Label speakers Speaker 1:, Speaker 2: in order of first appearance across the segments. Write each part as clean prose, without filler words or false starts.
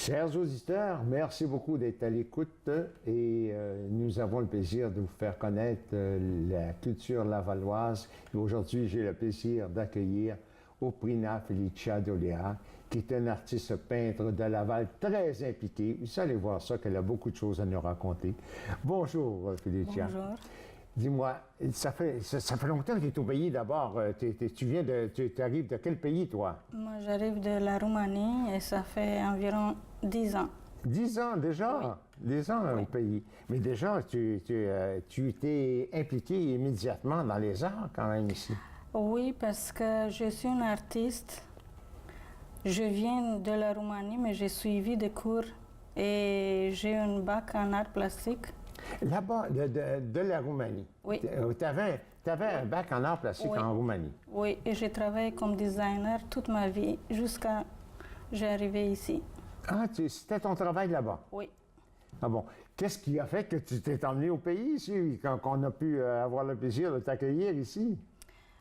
Speaker 1: Chers auditeurs, merci beaucoup d'être à l'écoute et nous avons le plaisir de vous faire connaître la culture lavalloise. Et aujourd'hui, j'ai le plaisir d'accueillir Oprina Felicia D'Olea, qui est un artiste peintre de Laval très impliqué. Vous allez voir ça, qu'elle a beaucoup de choses à nous raconter. Bonjour, Felicia.
Speaker 2: Bonjour.
Speaker 1: Dis-moi, ça fait longtemps que tu es au pays d'abord. Tu arrives de quel pays, toi?
Speaker 2: Moi, j'arrive de la Roumanie et ça fait environ 10 ans.
Speaker 1: 10 ans déjà?
Speaker 2: Oui.
Speaker 1: 10 ans au pays. Mais déjà, tu t'es impliqué immédiatement dans les arts quand même ici.
Speaker 2: Oui, parce que je suis une artiste. Je viens de la Roumanie, mais j'ai suivi des cours et j'ai un bac en art plastique.
Speaker 1: Là-bas, de la Roumanie?
Speaker 2: Oui.
Speaker 1: Tu avais un bac en art plastique
Speaker 2: Oui.
Speaker 1: en Roumanie?
Speaker 2: Oui, et j'ai travaillé comme designer toute ma vie jusqu'à j'ai arrivé ici.
Speaker 1: Ah, c'était ton travail là-bas?
Speaker 2: Oui.
Speaker 1: Ah bon. Qu'est-ce qui a fait que tu t'es emmené au pays ici, qu'on a pu avoir le plaisir de t'accueillir ici?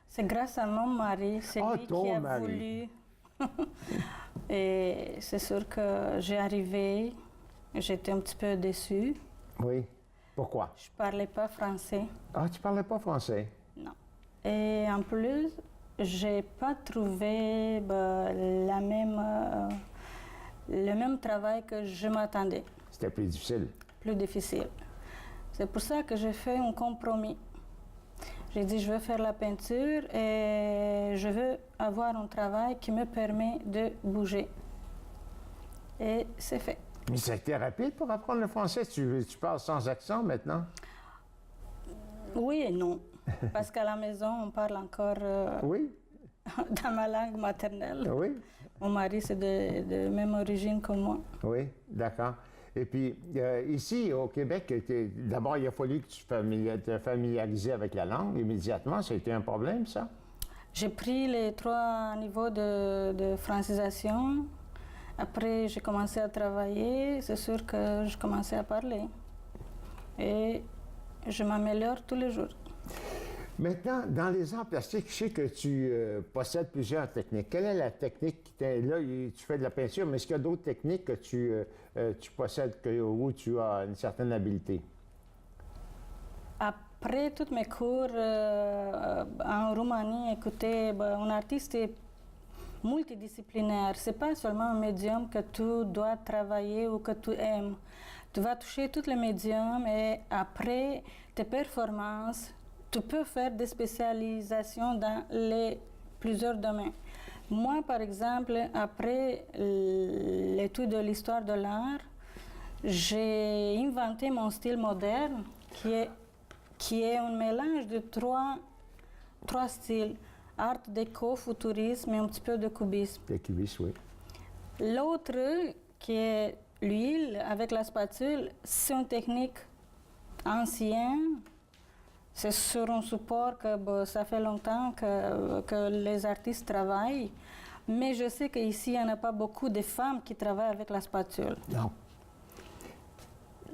Speaker 2: C'est grâce à mon mari, c'est lui qui a voulu. Et c'est sûr que j'ai arrivé, j'étais un petit peu déçue.
Speaker 1: Oui. Pourquoi?
Speaker 2: Je parlais pas français.
Speaker 1: Ah, tu parlais pas français?
Speaker 2: Non. Et en plus, j'ai pas trouvé le même travail que je m'attendais.
Speaker 1: C'était plus difficile.
Speaker 2: Plus difficile. C'est pour ça que j'ai fait un compromis. J'ai dit, je veux faire la peinture et je veux avoir un travail qui me permet de bouger. Et c'est fait.
Speaker 1: Mais ça a été rapide pour apprendre le français. Tu parles sans accent maintenant?
Speaker 2: Oui et non. Parce qu'à la maison, on parle encore
Speaker 1: Oui.
Speaker 2: dans ma langue maternelle.
Speaker 1: Oui.
Speaker 2: Mon mari, c'est de même origine que moi.
Speaker 1: Oui, d'accord. Et puis, ici, au Québec, d'abord, il a fallu que tu te familiarises avec la langue immédiatement. Ça a été un problème, ça?
Speaker 2: J'ai pris les 3 niveaux de francisation. Après, j'ai commencé à travailler. C'est sûr que je commençais à parler. Et je m'améliore tous les jours.
Speaker 1: Maintenant, dans les arts plastiques, je sais que tu possèdes plusieurs techniques. Quelle est la technique? Là, tu fais de la peinture, mais est-ce qu'il y a d'autres techniques que tu possèdes où tu as une certaine habileté?
Speaker 2: Après tous mes cours en Roumanie, écoutez, un artiste est multidisciplinaire. C'est pas seulement un médium que tu dois travailler ou que tu aimes. Tu vas toucher tous les médiums et après tes performances, tu peux faire des spécialisations dans plusieurs domaines. Moi, par exemple, après l'étude de l'histoire de l'art, j'ai inventé mon style moderne qui est un mélange de trois styles. Art déco, futurisme et un petit peu de cubisme.
Speaker 1: Le cubisme, oui.
Speaker 2: L'autre, qui est l'huile avec la spatule, c'est une technique ancienne. C'est sur un support que ça fait longtemps que les artistes travaillent. Mais je sais qu'ici, il n'y en a pas beaucoup de femmes qui travaillent avec la spatule.
Speaker 1: Non.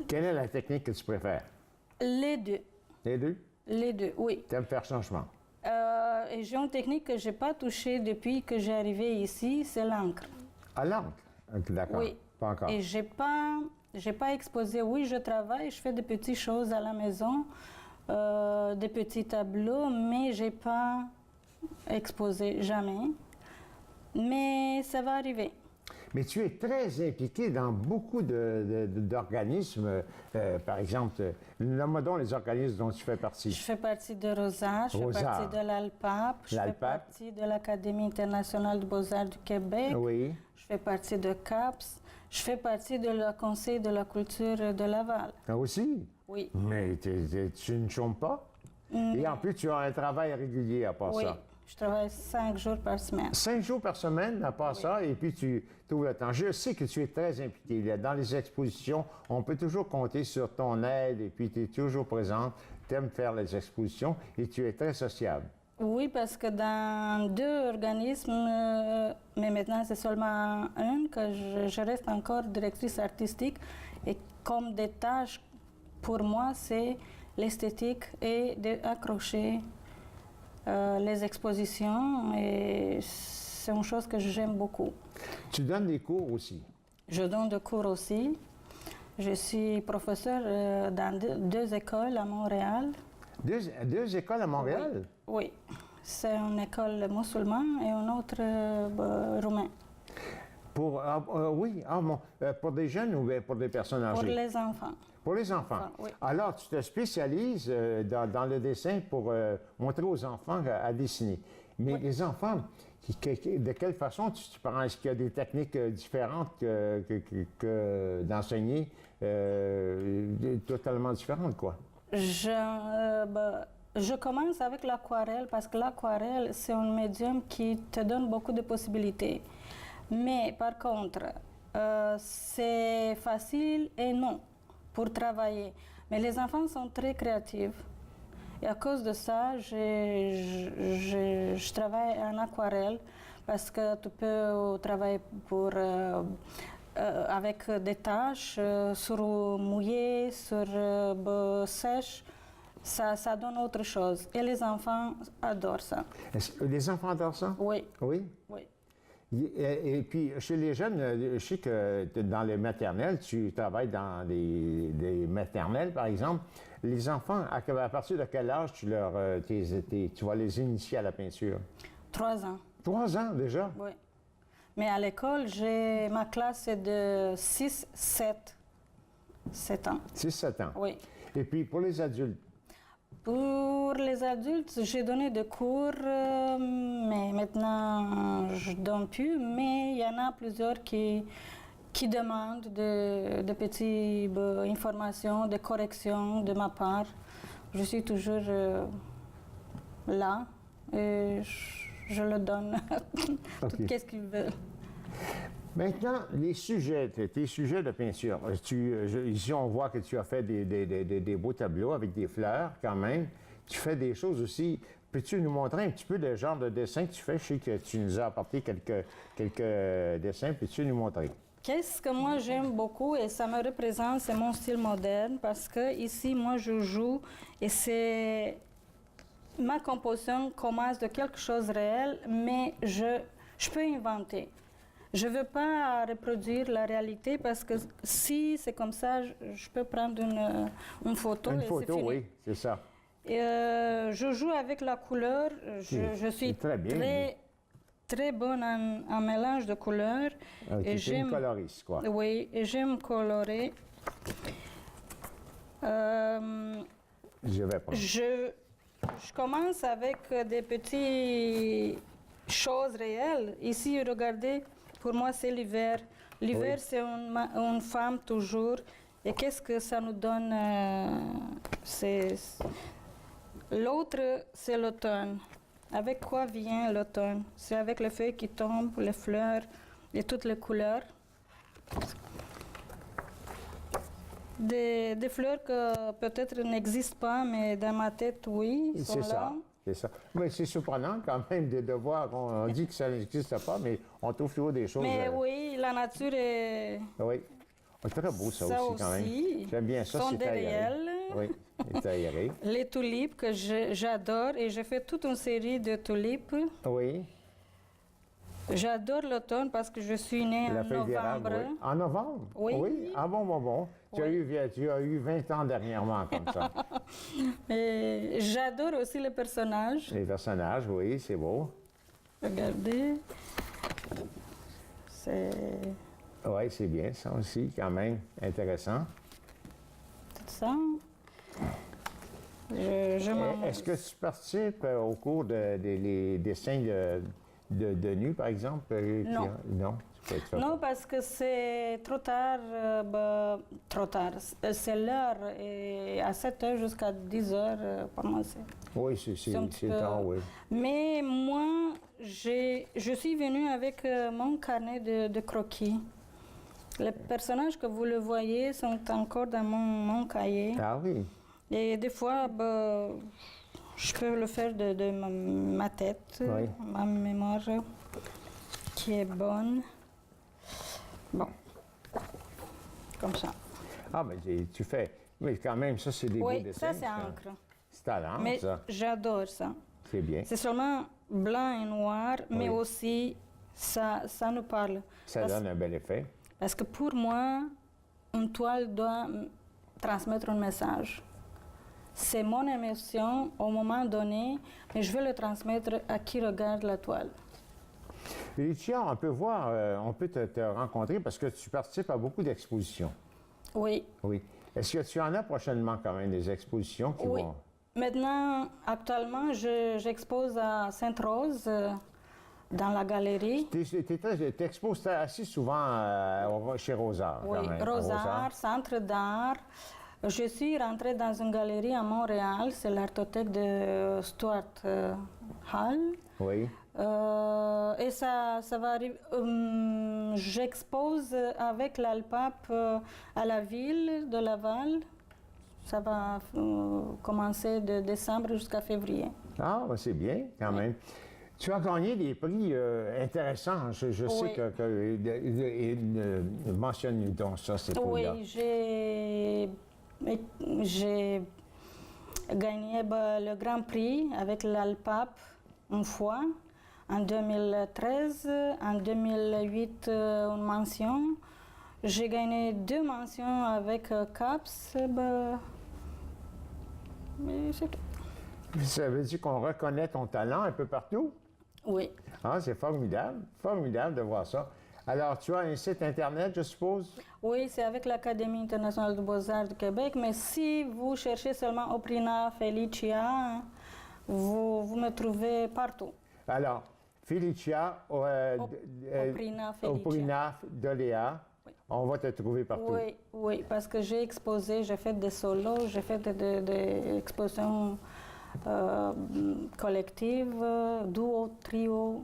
Speaker 1: Quelle est la technique que tu préfères?
Speaker 2: Les deux.
Speaker 1: Les deux?
Speaker 2: Les deux, oui.
Speaker 1: Tu aimes faire changement?
Speaker 2: Et j'ai une technique que je n'ai pas touchée depuis que j'ai arrivé ici, c'est l'encre.
Speaker 1: À l'encre? D'accord.
Speaker 2: Oui.
Speaker 1: Pas encore.
Speaker 2: Et j'ai pas exposé. Oui, je travaille, je fais des petites choses à la maison, des petits tableaux, mais j'ai pas exposé jamais. Mais ça va arriver.
Speaker 1: Mais tu es très impliqué dans beaucoup d'organismes. Par exemple, nomme donc les organismes dont tu fais partie.
Speaker 2: Je fais partie de Rosard, je fais partie de l'ALPAP, je fais partie de l'Académie internationale de beaux-arts du Québec,
Speaker 1: oui.
Speaker 2: Je fais partie de CAPS, je fais partie de le Conseil de la culture de Laval.
Speaker 1: Ah aussi?
Speaker 2: Oui.
Speaker 1: Mais tu ne chômes pas? Et en plus, tu as un travail régulier à part ça.
Speaker 2: Je travaille 5 jours par semaine.
Speaker 1: 5 jours par semaine, à part ça, et puis tu trouves le temps. Je sais que tu es très impliqué. Dans les expositions, on peut toujours compter sur ton aide, et puis tu es toujours présente, tu aimes faire les expositions, et tu es très sociable.
Speaker 2: Oui, parce que dans 2 organismes, mais maintenant c'est seulement un, que je reste encore directrice artistique, et comme des tâches, pour moi, c'est l'esthétique et d'accrocher les expositions, et c'est une chose que j'aime beaucoup.
Speaker 1: Tu donnes des cours aussi?
Speaker 2: Je donne des cours aussi. Je suis professeur dans deux écoles à Montréal.
Speaker 1: Deux écoles à Montréal?
Speaker 2: Oui. C'est une école musulmane et une autre roumaine.
Speaker 1: Pour des jeunes ou bien pour des personnes âgées?
Speaker 2: Pour les enfants.
Speaker 1: Pour les enfants.
Speaker 2: Oui.
Speaker 1: Alors, tu te spécialises dans le dessin pour montrer aux enfants à dessiner. Mais
Speaker 2: Oui.
Speaker 1: les enfants, de quelle façon tu prends? Est-ce qu'il y a des techniques différentes que d'enseigner, totalement différentes, quoi?
Speaker 2: Je commence avec l'aquarelle parce que l'aquarelle, c'est un médium qui te donne beaucoup de possibilités. Mais par contre, c'est facile et non pour travailler. Mais les enfants sont très créatifs. Et à cause de ça, je travaille en aquarelle parce que tu peux travailler avec des taches sur mouillé, sur sèche. Ça donne autre chose. Et les enfants adorent ça.
Speaker 1: Les enfants adorent ça?
Speaker 2: Oui.
Speaker 1: Oui?
Speaker 2: Oui.
Speaker 1: Et puis, chez les jeunes, je sais que dans les maternelles, tu travailles dans des maternelles, par exemple. Les enfants, à partir de quel âge tu vas les initier à la peinture?
Speaker 2: 3 ans.
Speaker 1: 3 ans déjà?
Speaker 2: Oui. Mais à l'école, ma classe est de 7 ans.
Speaker 1: 6-7 ans?
Speaker 2: Oui.
Speaker 1: Et puis, pour les adultes?
Speaker 2: Pour les adultes, j'ai donné des cours, mais maintenant, je ne donne plus. Mais il y en a plusieurs qui demandent de petites informations, de corrections de ma part. Je suis toujours là et je le donne tout ce qu'ils veulent.
Speaker 1: Maintenant, tes sujets de peinture. Ici, on voit que tu as fait des beaux tableaux avec des fleurs quand même. Tu fais des choses aussi. Peux-tu nous montrer un petit peu le genre de dessin que tu fais? Je sais que tu nous as apporté quelques dessins. Peux-tu nous montrer?
Speaker 2: Qu'est-ce que moi j'aime beaucoup et ça me représente, c'est mon style moderne parce que ici, moi, je joue et c'est... Ma composition commence de quelque chose de réel, mais je peux inventer. Je ne veux pas reproduire la réalité parce que si c'est comme ça, je peux prendre une photo.
Speaker 1: Une
Speaker 2: et
Speaker 1: photo,
Speaker 2: c'est fini.
Speaker 1: oui, c'est ça.
Speaker 2: Et, je joue avec la couleur. Je suis très bonne en mélange de couleurs.
Speaker 1: Tu es une coloriste, quoi.
Speaker 2: Oui, et j'aime colorer.
Speaker 1: Je vais prendre.
Speaker 2: Je commence avec des petites choses réelles. Ici, regardez. Pour moi, c'est l'hiver. L'hiver,
Speaker 1: Oui.
Speaker 2: c'est une femme toujours. Et qu'est-ce que ça nous donne? L'autre, c'est l'automne. Avec quoi vient l'automne? C'est avec les feuilles qui tombent, les fleurs et toutes les couleurs. Des fleurs que peut-être n'existent pas, mais dans ma tête, oui, sont là.
Speaker 1: C'est ça. C'est ça. Mais c'est surprenant quand même de voir qu'on dit que ça n'existe pas, mais on trouve toujours des choses.
Speaker 2: Mais oui, la nature est...
Speaker 1: Oui. C'est très beau ça aussi quand même. J'aime bien ça,
Speaker 2: sont
Speaker 1: c'est
Speaker 2: des
Speaker 1: aéré.
Speaker 2: réels.
Speaker 1: Oui, c'est aéré.
Speaker 2: Les tulipes que j'adore et j'ai fait toute une série de tulipes.
Speaker 1: Oui.
Speaker 2: J'adore l'automne parce que je suis née en novembre.
Speaker 1: Oui. En novembre?
Speaker 2: Oui.
Speaker 1: Ah bon. Tu as eu 20 ans dernièrement comme ça.
Speaker 2: Et j'adore aussi les personnages.
Speaker 1: Les personnages, oui, c'est beau.
Speaker 2: Regardez.
Speaker 1: Oui, c'est bien ça aussi, quand même. Intéressant.
Speaker 2: Tout ça.
Speaker 1: Est-ce que tu participes au cours des dessins de nu, par exemple?
Speaker 2: Non.
Speaker 1: Non?
Speaker 2: Non, parce que c'est trop tard. Trop tard. C'est l'heure. Et à 7 heures jusqu'à 10 heures, pour moi, c'est...
Speaker 1: Oui, c'est tard, oui.
Speaker 2: Mais moi, je suis venue avec mon carnet de croquis. Les personnages que vous le voyez sont encore dans mon cahier.
Speaker 1: Ah oui?
Speaker 2: Et des fois, je peux le faire de ma tête,
Speaker 1: oui.
Speaker 2: ma mémoire qui est bonne. Bon, comme ça.
Speaker 1: Ah, mais tu fais... Mais quand même, ça, c'est des beaux dessins.
Speaker 2: Oui, ça, c'est encre.
Speaker 1: C'est à l'encre,
Speaker 2: mais
Speaker 1: ça.
Speaker 2: j'adore ça.
Speaker 1: C'est bien.
Speaker 2: C'est seulement blanc et noir, mais aussi, ça nous parle.
Speaker 1: Ça donne un bel effet.
Speaker 2: Parce que pour moi, une toile doit transmettre un message. C'est mon émotion au moment donné, mais je veux le transmettre à qui regarde la toile.
Speaker 1: Felicia, on peut voir, on peut te rencontrer parce que tu participes à beaucoup d'expositions.
Speaker 2: Oui.
Speaker 1: Oui. Est-ce que tu en as prochainement quand même des expositions qui
Speaker 2: Oui.
Speaker 1: vont...
Speaker 2: Maintenant, actuellement, j'expose à Sainte-Rose, dans la galerie.
Speaker 1: Tu exposes assez souvent chez Rosard.
Speaker 2: Oui,
Speaker 1: quand même, à
Speaker 2: Rosard, Centre d'art. Je suis rentrée dans une galerie à Montréal, c'est l'Artothèque de Stuart Hall.
Speaker 1: Oui.
Speaker 2: Et ça va arriver. J'expose avec l'Alpap à la ville de Laval. Ça va commencer de décembre jusqu'à février.
Speaker 1: Ah, ben c'est bien, quand même. Tu as gagné des prix intéressants. Je sais que mentionne-nous donc ça, ces prix-là.
Speaker 2: Oui, j'ai gagné le Grand Prix avec l'Alpap une fois, en 2013, en 2008 une mention. J'ai gagné 2 mentions avec CAPS. Mais c'est tout.
Speaker 1: Ça veut dire qu'on reconnaît ton talent un peu partout?
Speaker 2: Oui.
Speaker 1: Ah, c'est formidable de voir ça. Alors, tu as un site Internet, je suppose?
Speaker 2: Oui, c'est avec l'Académie internationale de beaux-arts du Québec, mais si vous cherchez seulement Oprina Felicia, vous me trouvez partout.
Speaker 1: Alors, Felicia, Oprina Dolea, oui. On va te trouver partout.
Speaker 2: Oui, oui, parce que j'ai exposé, j'ai fait des solos, j'ai fait des expositions collectives, duo, trio.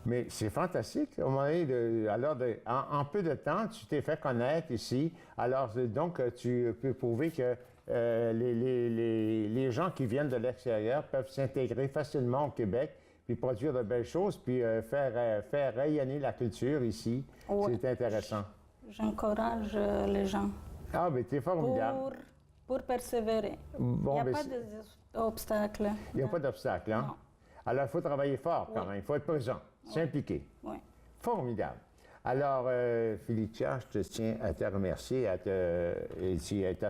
Speaker 1: Mais c'est fantastique. Au moment en peu de temps, tu t'es fait connaître ici. Alors, donc, tu peux prouver que les gens qui viennent de l'extérieur peuvent s'intégrer facilement au Québec, puis produire de belles choses, puis faire rayonner la culture ici. Ouais. C'est intéressant.
Speaker 2: J'encourage les gens.
Speaker 1: Ah, mais t'es formidable.
Speaker 2: Pour persévérer.
Speaker 1: Bon,
Speaker 2: il n'y a pas d'obstacle.
Speaker 1: Il n'y a pas d'obstacle, hein? Non. Alors, il faut travailler fort quand même. Il faut être présent, s'impliquer.
Speaker 2: Oui.
Speaker 1: Formidable. Alors, Felicia, je te tiens à te remercier, à te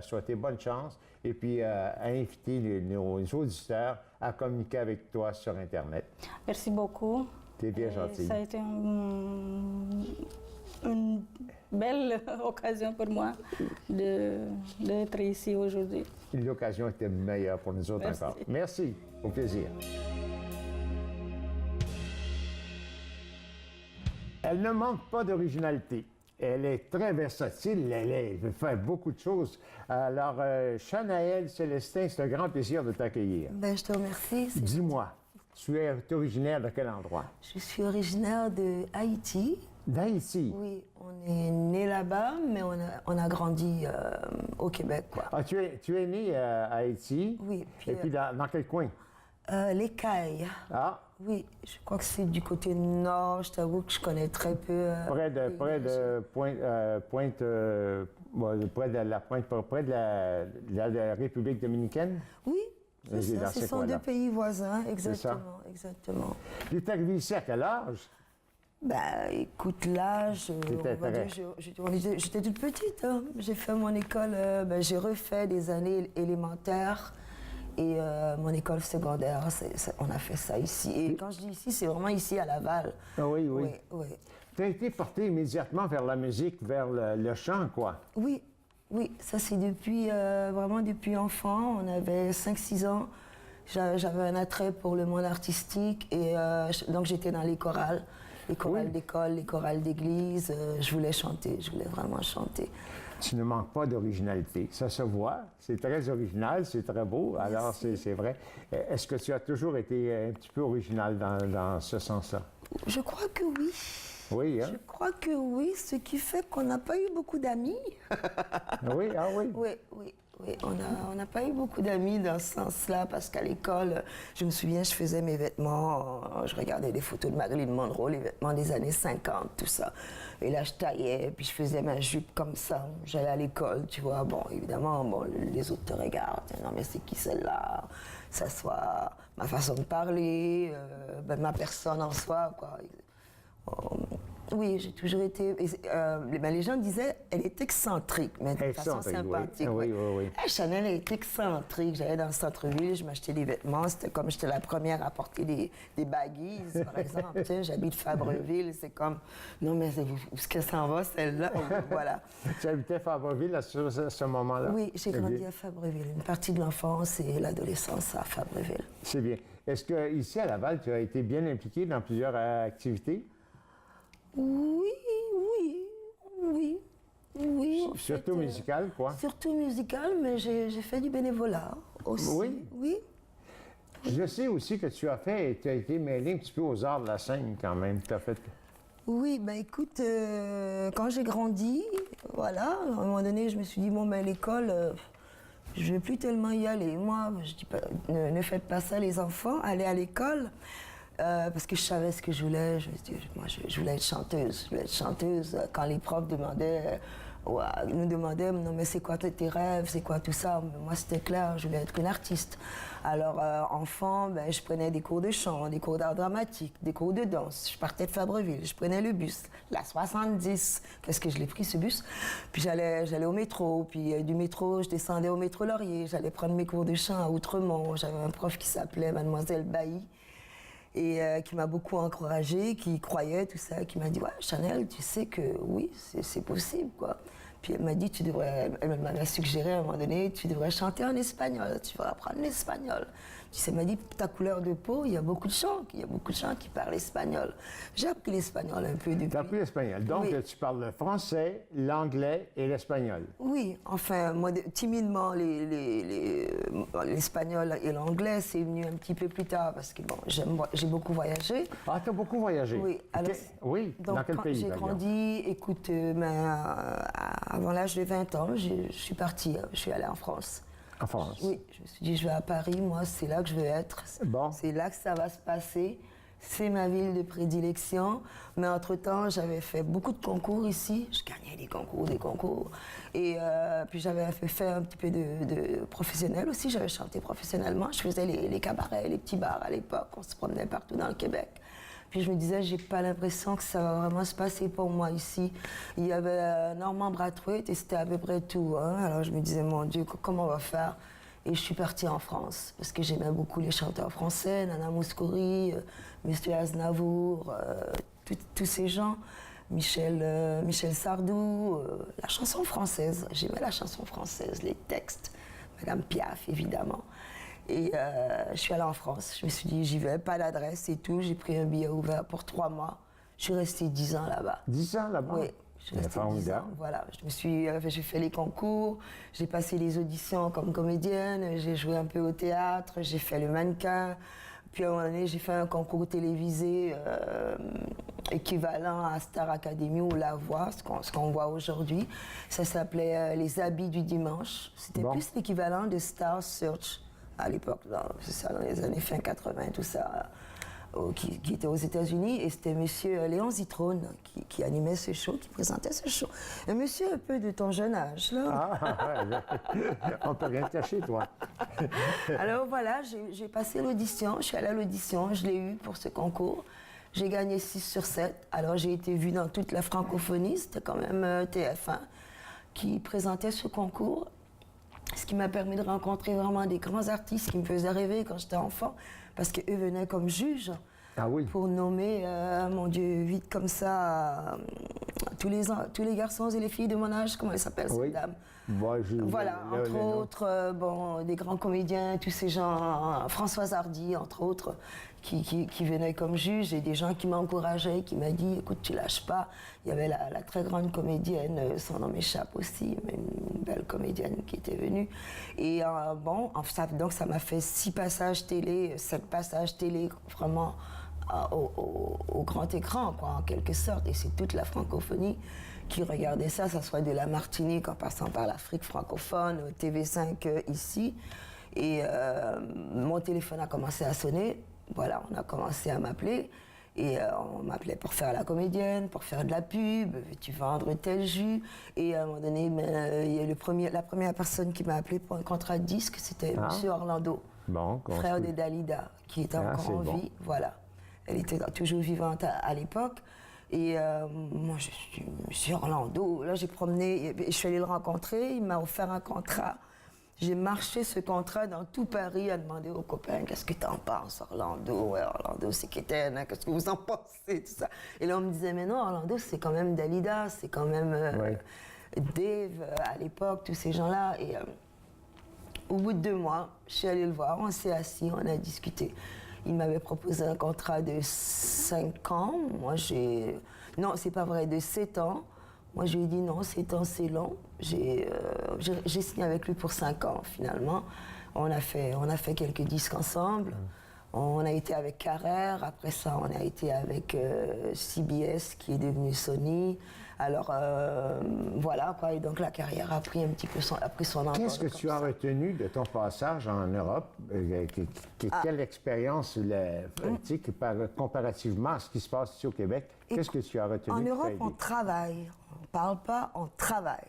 Speaker 1: souhaiter bonne chance et puis à inviter nos auditeurs à communiquer avec toi sur Internet.
Speaker 2: Merci beaucoup.
Speaker 1: T'es bien gentil.
Speaker 2: Ça a été une belle occasion pour moi d'être ici aujourd'hui.
Speaker 1: L'occasion était meilleure pour nous autres encore. Merci. Au plaisir. Elle ne manque pas d'originalité. Elle est très versatile, elle peut faire beaucoup de choses. Alors, Chanaëlle Célestin, c'est un grand plaisir de t'accueillir.
Speaker 3: Ben, je te remercie.
Speaker 1: Dis-moi, tu es originaire de quel endroit?
Speaker 3: Je suis originaire de Haïti.
Speaker 1: D'Haïti?
Speaker 3: Oui, on est né là-bas, mais on a grandi au Québec, quoi.
Speaker 1: Ah, tu es né à Haïti?
Speaker 3: Oui.
Speaker 1: Puis, et puis dans quel coin?
Speaker 3: Les Cailles.
Speaker 1: Ah.
Speaker 3: Oui, je crois que c'est du côté nord. Je t'avoue que je connais très peu.
Speaker 1: Près de la République dominicaine?
Speaker 3: Oui, c'est ça. Ce sont 2 pays voisins, exactement. Exactement.
Speaker 1: Tu es arrivé ici à quel âge?
Speaker 3: Ben, écoute, l'âge, j'étais toute petite. Hein. J'ai fait mon école, j'ai refait des années élémentaires. Et mon école secondaire, on a fait ça ici. Et quand je dis ici, c'est vraiment ici à Laval.
Speaker 1: Ah oui. Tu as été porté immédiatement vers la musique, vers le chant, quoi.
Speaker 3: Oui. Ça c'est vraiment depuis enfant. On avait 5-6 ans. J'avais un attrait pour le monde artistique. Et donc j'étais dans les chorales d'école, les chorales d'église. Je voulais chanter, je voulais vraiment chanter.
Speaker 1: Tu ne manques pas d'originalité. Ça se voit. C'est très original, c'est très beau.
Speaker 3: Merci.
Speaker 1: Alors, c'est vrai. Est-ce que tu as toujours été un petit peu original dans ce sens-là?
Speaker 3: Je crois que oui.
Speaker 1: Oui, hein?
Speaker 3: Je crois que oui, ce qui fait qu'on n'a pas eu beaucoup d'amis.
Speaker 1: Oui, ah oui?
Speaker 3: Oui, on n'a pas eu beaucoup d'amis dans ce sens-là, parce qu'à l'école, je me souviens, je faisais mes vêtements, je regardais des photos de Marilyn Monroe, les vêtements des années 50, tout ça. Et là, je taillais, puis je faisais ma jupe comme ça. J'allais à l'école, tu vois. Bon, évidemment, les autres te regardent. Non, mais c'est qui celle-là? Ça soit ma façon de parler, ma personne en soi, quoi. Oui, j'ai toujours été. Les gens disaient, elle est excentrique, mais de façon sympathique.
Speaker 1: Oui, oui, oui.
Speaker 3: Chanel est excentrique. J'allais dans le centre-ville, je m'achetais des vêtements. C'était comme j'étais la première à porter des baggies, par exemple. J'habite Fabreville, c'est comme, non, mais où est-ce qu'elle s'en va, celle-là? Voilà.
Speaker 1: Tu habitais Fabreville à ce moment-là?
Speaker 3: Oui, j'ai grandi à Fabreville. Une partie de l'enfance et l'adolescence à Fabreville.
Speaker 1: C'est bien. Est-ce qu'ici, à Laval, tu as été bien impliqué dans plusieurs activités? Oui. Surtout musical, quoi?
Speaker 3: Surtout musical, mais j'ai fait du bénévolat aussi. Oui.
Speaker 1: Je sais aussi que tu as été mêlé un petit peu aux arts de la scène quand même. Tu as fait...
Speaker 3: Oui, ben écoute, quand j'ai grandi, voilà, à un moment donné, je me suis dit, bon, ben l'école, je ne vais plus tellement y aller. Moi, je dis pas, ne faites pas ça les enfants, allez à l'école. Parce que je savais ce que je voulais. Je voulais être chanteuse. Je voulais être chanteuse. Quand les profs nous demandaient, non mais c'est quoi tes rêves, c'est quoi tout ça? Moi c'était clair, je voulais être une artiste. Alors enfant, ben, je prenais des cours de chant, des cours d'art dramatique, des cours de danse. Je partais de Fabreville, je prenais le bus, la 70. Qu'est-ce que je l'ai pris ce bus? Puis j'allais au métro, puis du métro, je descendais au métro Laurier, j'allais prendre mes cours de chant à Outremont. J'avais un prof qui s'appelait Mademoiselle Bailly. Et qui m'a beaucoup encouragée, qui croyait, tout ça, qui m'a dit « Ouais, Chanel, tu sais que oui, c'est possible, quoi. » Puis elle m'a dit « elle m'a suggéré à un moment donné, tu devrais chanter en espagnol, tu vas apprendre l'espagnol. » Puis elle m'a dit « Ta couleur de peau, il y a beaucoup de gens qui parlent espagnol. » J'ai appris l'espagnol un peu depuis.
Speaker 1: Tu as appris l'espagnol. Donc, oui. Tu parles le français, l'anglais et l'espagnol.
Speaker 3: Oui, enfin, moi, timidement, l'espagnol et l'anglais, c'est venu un petit peu plus tard parce que, bon, j'ai beaucoup voyagé.
Speaker 1: Ah, tu as beaucoup voyagé?
Speaker 3: Oui. Alors,
Speaker 1: oui,
Speaker 3: donc,
Speaker 1: dans quel pays?
Speaker 3: J'ai grandi, écoute, avant l'âge de 20 ans, je suis partie, je suis allée en France.
Speaker 1: En France?
Speaker 3: Oui, je me suis dit, je vais à Paris, moi, c'est là que je veux être.
Speaker 1: Bon.
Speaker 3: C'est là que ça va se passer. C'est ma ville de prédilection. Mais entre-temps, j'avais fait beaucoup de concours ici. Je gagnais des concours. Et puis j'avais fait un petit peu de professionnel aussi. J'avais chanté professionnellement. Je faisais les cabarets, les petits bars à l'époque. On se promenait partout dans le Québec. Puis je me disais, j'ai pas l'impression que ça va vraiment se passer pour moi ici. Il y avait Normand Brathwaite et c'était à peu près tout. Hein. Alors je me disais, mon Dieu, comment on va faire? Et je suis partie en France parce que j'aimais beaucoup les chanteurs français, Nana Mouskouri, Monsieur Aznavour, tous ces gens, Michel Sardou, la chanson française. J'aimais la chanson française, les textes, Madame Piaf évidemment. Et je suis allée en France. Je me suis dit, j'y vais, pas d'adresse et tout. J'ai pris un billet ouvert pour 3 mois. Je suis restée 10 ans là-bas.
Speaker 1: 10 ans là-bas?
Speaker 3: Oui. Je suis restée 10 ans. Voilà. J'ai fait les concours, j'ai passé les auditions comme comédienne, j'ai joué un peu au théâtre, j'ai fait le mannequin. Puis à un moment donné, j'ai fait un concours télévisé équivalent à Star Academy ou La Voix, ce qu'on voit aujourd'hui. Ça s'appelait Les Habits du Dimanche. C'était plus l'équivalent de Star Search à l'époque, c'est ça, dans les années fin 80, tout ça, qui était aux États-Unis. Et c'était monsieur Léon Zitrone qui animait ce show, qui présentait ce show. Un monsieur un peu de ton jeune âge, là.
Speaker 1: On peut rien te cacher, toi.
Speaker 3: Alors voilà, j'ai passé l'audition, je suis allée à l'audition, je l'ai eu pour ce concours. J'ai gagné 6 sur 7. Alors j'ai été vue dans toute la francophonie, c'était quand même TF1 qui présentait ce concours. Ce qui m'a permis de rencontrer vraiment des grands artistes qui me faisaient rêver quand j'étais enfant, parce qu'eux venaient comme juges pour nommer, mon Dieu, vite comme ça, tous les garçons et les filles de mon âge, comment elle s'appelle cette dame? Voilà, entre autres, des grands comédiens, tous ces gens, Françoise Hardy, entre autres, qui venaient comme juges, et des gens qui m'encourageaient, qui m'ont dit, écoute, tu lâches pas. Il y avait la très grande comédienne, son nom m'échappe aussi, mais une belle comédienne qui était venue. Et donc ça m'a fait 6 passages télé, 7 passages télé, vraiment au grand écran, quoi, en quelque sorte. Et c'est toute la francophonie qui regardait ça soit de la Martinique en passant par l'Afrique francophone, TV5 ici. Et mon téléphone a commencé à sonner. Voilà, on a commencé à m'appeler. Et on m'appelait pour faire la comédienne, pour faire de la pub, veux-tu vendre tel jus? Et à un moment donné, il y a la première personne qui m'a appelé pour un contrat de disque, c'était Monsieur Orlando, frère de Dalida, qui était encore en vie. Voilà. Elle était toujours vivante à l'époque. Et moi, je suis Monsieur Orlando. Là, j'ai promené, je suis allée le rencontrer, il m'a offert un contrat. J'ai marché ce contrat dans tout Paris à demander aux copains, qu'est-ce que t'en penses, Orlando? Ouais, Orlando, c'est Kéten, hein, qu'est-ce que vous en pensez, tout ça. Et là, on me disait, mais non, Orlando, c'est quand même Dalida, c'est quand même Dave, à l'époque, tous ces gens-là. Et au bout de 2 mois, je suis allée le voir, on s'est assis, on a discuté. Il m'avait proposé un contrat de 5 ans. Moi, non, c'est pas vrai, de 7 ans. Moi, je lui ai dit non, 7 ans, c'est long. J'ai signé avec lui pour 5 ans, finalement. On a fait quelques disques ensemble. On a été avec Carrère. Après ça, on a été avec CBS, qui est devenu Sony. Alors, voilà, quoi. Et donc, la carrière a pris un petit peu son envol.
Speaker 1: Qu'est-ce que tu as retenu de ton passage en Europe? Quelle expérience, comparativement à ce qui se passe ici au Québec, qu'est-ce que tu as retenu?
Speaker 3: En Europe, on travaille. On ne parle pas, on travaille.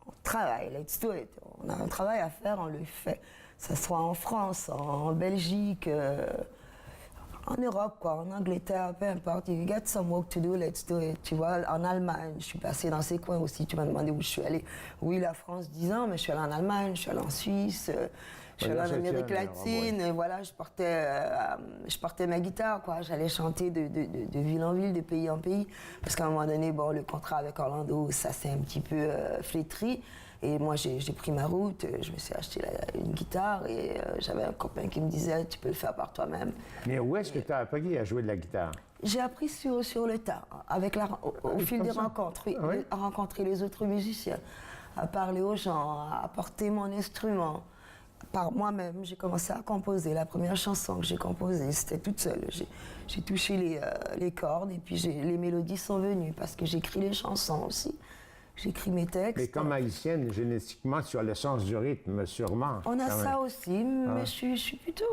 Speaker 3: On travaille, let's do it. On a un travail à faire, on le fait. Que ce soit en France, en Belgique, en Europe, quoi, en Angleterre, peu importe. You got some work to do, let's do it. Tu vois, en Allemagne, je suis passée dans ces coins aussi. Tu m'as demandé où je suis allée. Oui, la France, 10 ans, mais je suis allée en Allemagne, je suis allée en Suisse, je suis allée en Amérique latine. Voilà, je portais ma guitare, quoi. J'allais chanter de ville en ville, de pays en pays. Parce qu'à un moment donné, bon, le contrat avec Orlando, ça s'est un petit peu flétri. Et moi, j'ai pris ma route, je me suis acheté une guitare et j'avais un copain qui me disait, tu peux le faire par toi-même.
Speaker 1: Mais où est-ce que tu as appris à jouer de la guitare?
Speaker 3: J'ai appris sur le tas, au fil des rencontres, oui, à rencontrer les autres musiciens, à parler aux gens, à porter mon instrument. Par moi-même, j'ai commencé à composer. La première chanson que j'ai composée, c'était toute seule. J'ai touché les cordes et puis les mélodies sont venues parce que j'écris les chansons aussi. J'écris mes textes.
Speaker 1: Mais comme haïtienne, génétiquement, tu as le sens du rythme, sûrement.
Speaker 3: On a ça aussi, mais je suis plutôt...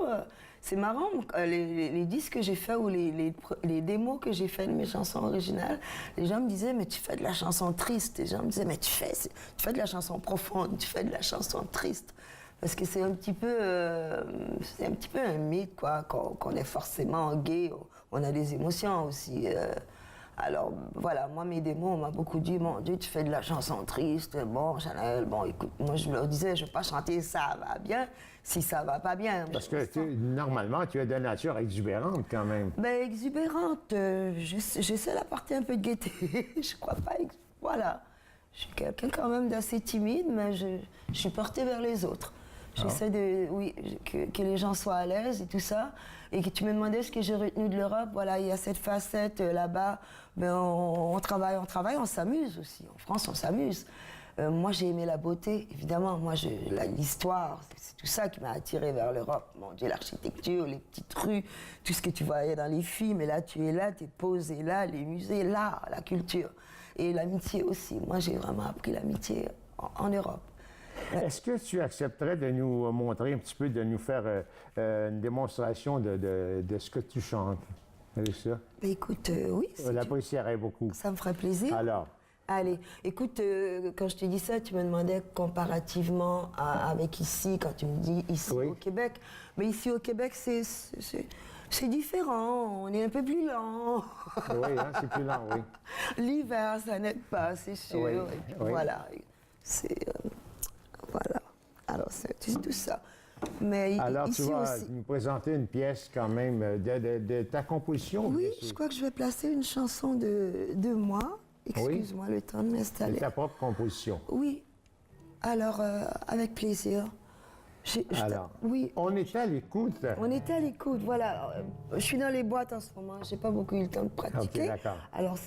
Speaker 3: c'est marrant, les disques que j'ai faits ou les démos que j'ai fait de mes chansons originales, les gens me disaient, mais tu fais de la chanson triste. Les gens me disaient, mais tu fais de la chanson profonde, tu fais de la chanson triste. Parce que c'est un petit peu un mythe, quoi, qu'on est forcément gay, on a des émotions aussi. Alors voilà, moi mes démos, on m'a beaucoup dit, mon Dieu, tu fais de la chanson triste, bon, Chanel, bon, écoute, moi je leur disais, je ne vais pas chanter ça va bien, si ça va pas bien.
Speaker 1: Parce que normalement, tu es de nature exubérante quand même.
Speaker 3: Ben exubérante, j'essaie d'apporter un peu de gaieté, je crois pas, voilà. Je suis quelqu'un quand même d'assez timide, mais je suis portée vers les autres. J'essaie que les gens soient à l'aise et tout ça. Et que tu me demandais ce que j'ai retenu de l'Europe. Voilà, il y a cette facette là-bas. Ben, on travaille, on s'amuse aussi. En France, on s'amuse. Moi, j'ai aimé la beauté, évidemment. Moi, l'histoire, c'est tout ça qui m'a attirée vers l'Europe. Mon Dieu, l'architecture, les petites rues, tout ce que tu voyais dans les films. Et là, tu es là, tu es posé là, les musées, l'art, la culture. Et l'amitié aussi. Moi, j'ai vraiment appris l'amitié en Europe.
Speaker 1: Est-ce que tu accepterais de nous montrer un petit peu, de nous faire une démonstration de ce que tu chantes? C'est ça?
Speaker 3: Ben écoute, oui.
Speaker 1: On l'apprécierait beaucoup.
Speaker 3: Ça me ferait plaisir.
Speaker 1: Alors?
Speaker 3: Allez, écoute, quand je te dis ça, tu me demandais comparativement avec ici, quand tu me dis ici au Québec. Mais ici au Québec, c'est différent, on est un peu plus lent.
Speaker 1: Oui, hein, c'est plus lent, oui.
Speaker 3: L'hiver, ça n'aide pas, c'est sûr.
Speaker 1: Oui,
Speaker 3: et puis, voilà, voilà. Alors, c'est tout ça. Mais
Speaker 1: alors,
Speaker 3: ici
Speaker 1: tu vas
Speaker 3: aussi...
Speaker 1: nous présenter une pièce quand même de ta composition.
Speaker 3: Oui, je crois que je vais placer une chanson de moi. Excuse-moi le temps de m'installer.
Speaker 1: C'est ta propre composition.
Speaker 3: Oui. Alors, avec plaisir.
Speaker 1: Alors,
Speaker 3: oui.
Speaker 1: On était à l'écoute.
Speaker 3: On était à l'écoute, voilà. Je suis dans les boîtes en ce moment, j'ai pas beaucoup eu le temps de pratiquer.
Speaker 1: Ok, d'accord.
Speaker 3: Alors,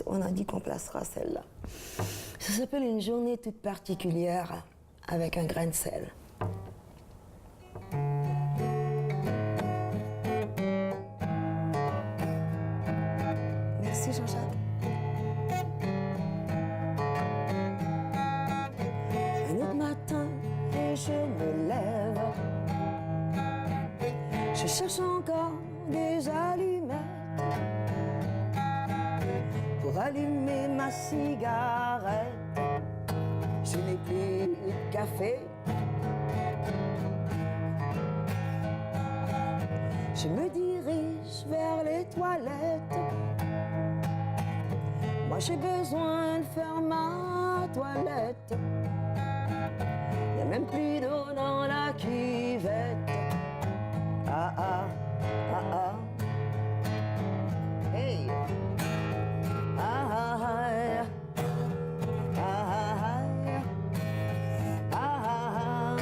Speaker 3: on a dit qu'on placera celle-là. Ça s'appelle Une journée toute particulière avec un grain de sel. Merci Jean-Jacques. Un autre matin et je me lève. Je cherche encore des allumettes pour allumer ma cigarette. Je n'ai plus de café. Je me dirige vers les toilettes. Quand j'ai besoin de faire ma toilette, y a même plus d'eau dans la cuvette. Ah ah, ah ah. Hey. Ah ah ah. Ah ah ah. Ah ah.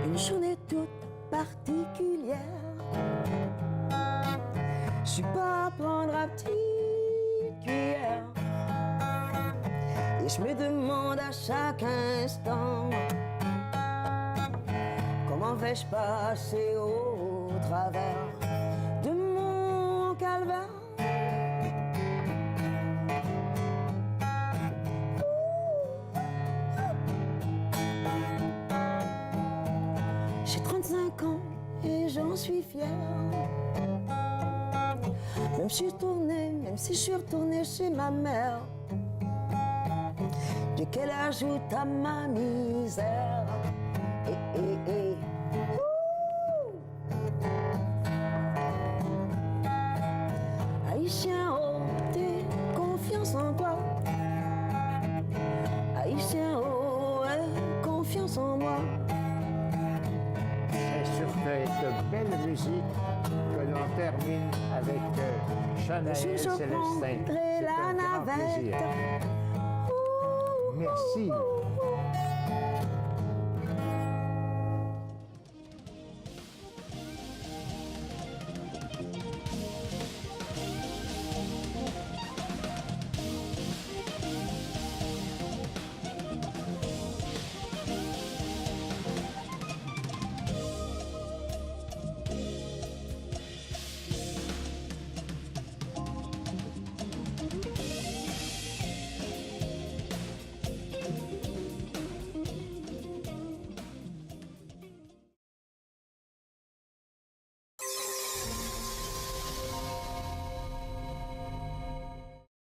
Speaker 3: Une journée toute particulière. Je suis pas à prendre à petite cuillère. Et je me demande à chaque instant, comment vais-je passer au travers de mon calvaire? J'ai 35 ans et j'en suis fière. Même si je suis retournée chez ma mère, Dieu qu'elle ajoute à ma misère. Eh, eh, eh. Haïtien, oh, t'es confiance en toi. Haïtien, oh, confiance en moi.
Speaker 1: C'est sur cette belle musique que l'on termine avec Chanaël Célestin. C'est
Speaker 3: la
Speaker 1: un grand
Speaker 3: navette.
Speaker 1: plaisir. Merci.